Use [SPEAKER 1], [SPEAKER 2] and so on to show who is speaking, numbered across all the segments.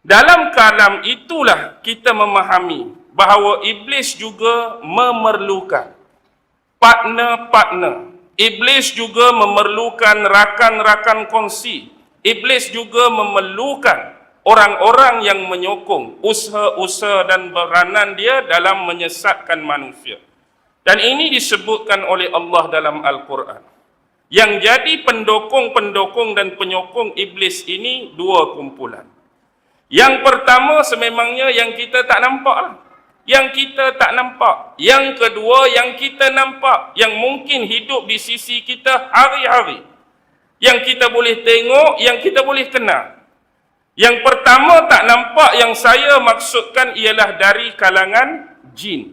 [SPEAKER 1] Dalam kalam itulah kita memahami bahawa iblis juga memerlukan partner-partner. Iblis juga memerlukan rakan-rakan kongsi. Iblis juga memerlukan orang-orang yang menyokong usaha-usaha dan peranan dia dalam menyesatkan manusia. Dan ini disebutkan oleh Allah dalam Al-Quran. Yang jadi pendokong-pendokong dan penyokong iblis ini dua kumpulan. Yang pertama sememangnya yang kita tak nampak lah. Yang kita tak nampak. Yang kedua yang kita nampak. Yang mungkin hidup di sisi kita hari-hari. Yang kita boleh tengok, yang kita boleh kenal. Yang pertama tak nampak yang saya maksudkan ialah dari kalangan jin.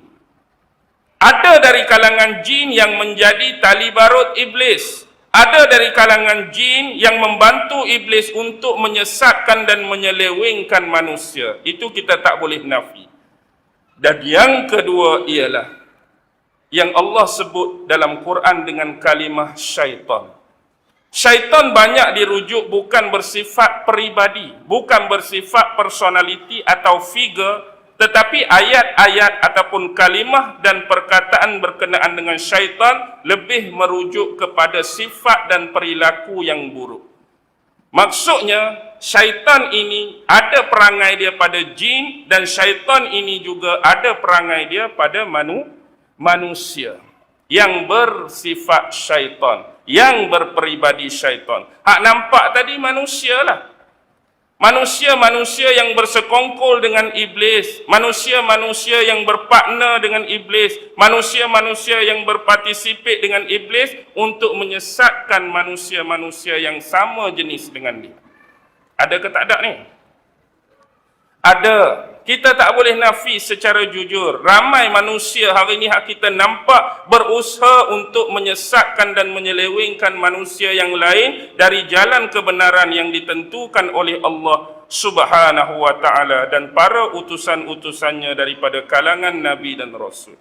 [SPEAKER 1] Ada dari kalangan jin yang menjadi tali barut iblis. Ada dari kalangan jin yang membantu iblis untuk menyesatkan dan menyelewengkan manusia. Itu kita tak boleh nafi. Dan yang kedua ialah yang Allah sebut dalam Quran dengan kalimah syaitan. Syaitan banyak dirujuk bukan bersifat peribadi, bukan bersifat personaliti atau figure, tetapi ayat-ayat ataupun kalimah dan perkataan berkenaan dengan syaitan lebih merujuk kepada sifat dan perilaku yang buruk. Maksudnya, syaitan ini ada perangai dia pada jin dan syaitan ini juga ada perangai dia pada manusia yang bersifat syaitan, yang berperibadi syaitan. Hak nampak tadi manusia lah. Manusia-manusia yang bersekongkol dengan iblis, manusia-manusia yang berpartner dengan iblis, manusia-manusia yang berpartisipate dengan iblis untuk menyesatkan manusia-manusia yang sama jenis dengan dia. Ada ke tak ada ni? Ada. Kita tak boleh nafi secara jujur. Ramai manusia hari ini kita nampak berusaha untuk menyesatkan dan menyelewengkan manusia yang lain dari jalan kebenaran yang ditentukan oleh Allah Subhanahu wa ta'ala dan para utusan-utusannya daripada kalangan Nabi dan Rasul.